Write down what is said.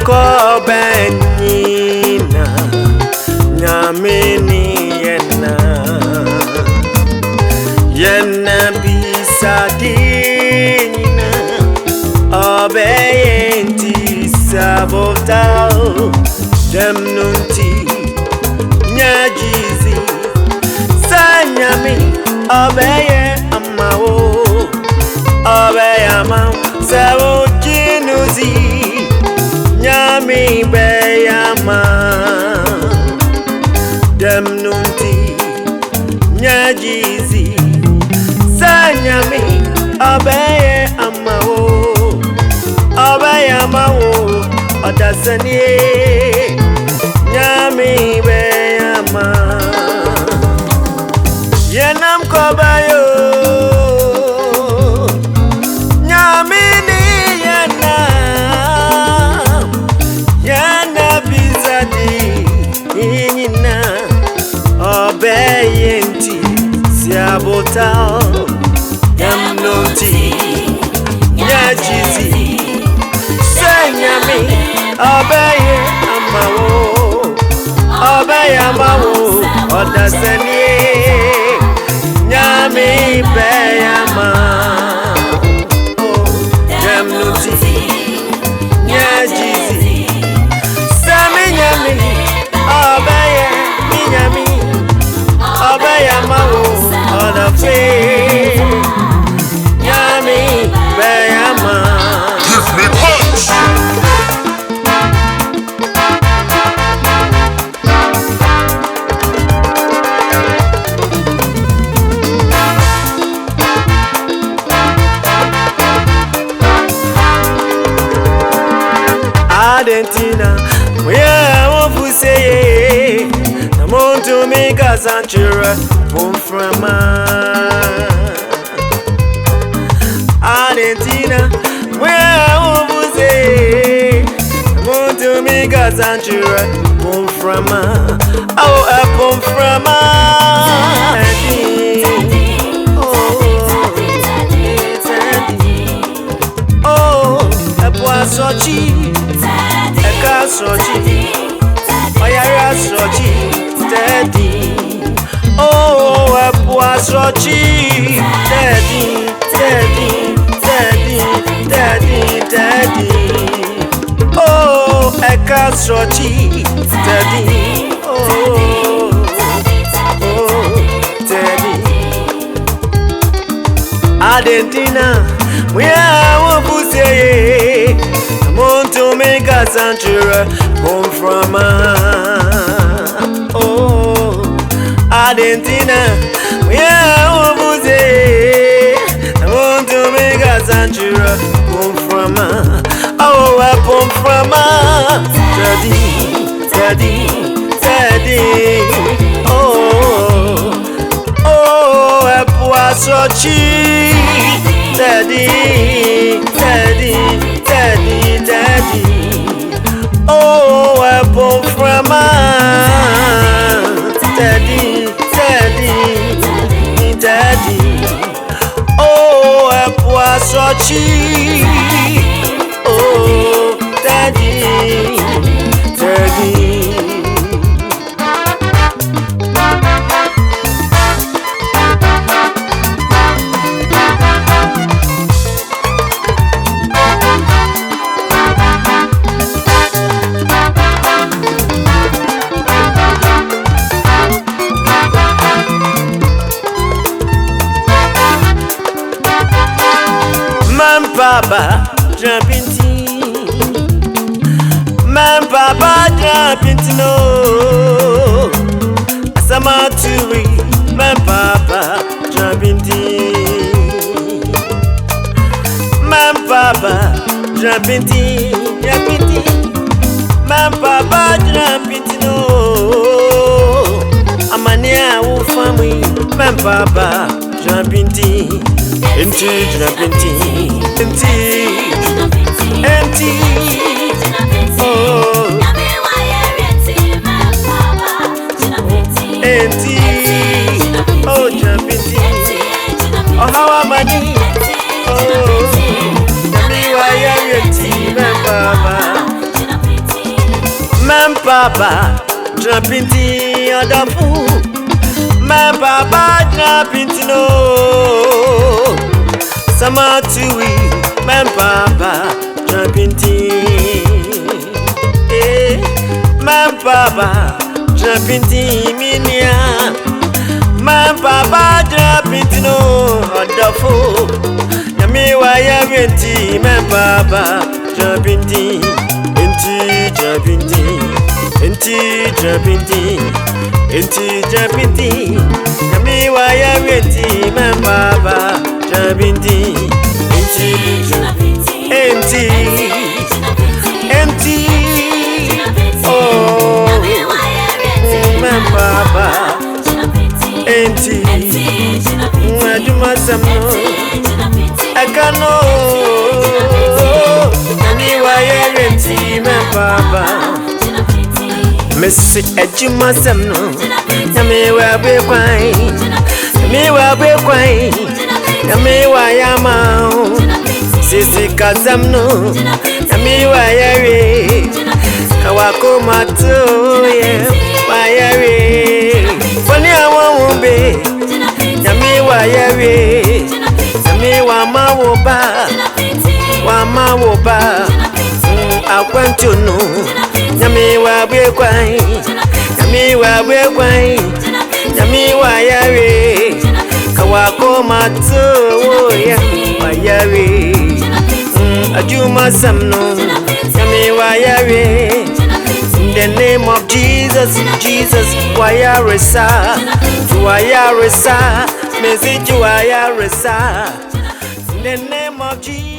ko benina nyamini yena bisadina obeyenti sabotao demnunti nyajizi sanyami obeye amao obeyama sawojinuzi nyami beyama demnunti nyajizi sanyami obeye amao obeyama odasani nyami beyama yenam kobayo nyamini yana bizadi inyina obeyenti siabota yamnoti nyajizi senyami obeye amawo obeyamawo odasani nyami beyama yamnoti nyajizi sami nyami obeye nyami obeyamawo odafe nyami beyama. Give me punch. Argentina, we are one who say, the moon to make us anchor, boom from Argentina, we are one who say, the moon to make us anchor, boom from oh, a boom from oh, a poisson. Eka soji, oyara soji, daddy. Oh, epwa soji, daddy, daddy, daddy, daddy, daddy. Oh, eka soji, daddy. Oh, daddy. Argentina, we are one who say. To make us anchor, come from oh, Argentina, we are Obuze. I want to make us anchor, come from oh, I come from daddy, daddy, daddy, oh, oh, I poisson, daddy, daddy. Daddy, daddy, oh, I bought from daddy, daddy, daddy, oh, I poisson, oh, daddy, daddy. Papa jumping man papa jumping no Asamaturi man papa jumping man papa jumping man papa jumping no Amania wo family man papa jumping Enti jumping Enti oh Enti oh jumping oh how am I oh Nami wa ya enti me baba papa jumping the other fool. My papa jumping no. Sama tui. My papa jumping my papa jumping minia. My papa jumping no other fool. Yami waya venti. My papa jumping Enti jumping Yami waya venti. My papa jumping Enti oh my papa Enti Majuma samno Akano Yami waya venti. My papa Messi Ejuma samno Yami wa be kwai Yami wa be kwai Yami wa yama Sisi kazamno Yami wa yawe Kawako mato wa yawe Foni awambe Yami wa yawe Yami wa mawoba Akwantuno Yami wa bekwai Yami wa bekwai Yami wa yawe Kawako mato wa yawe Ajuma samno Yami wa yawe. In the name of Jesus, Jesus wayaresa wayaresa message wayaresa. In the name of Jesus.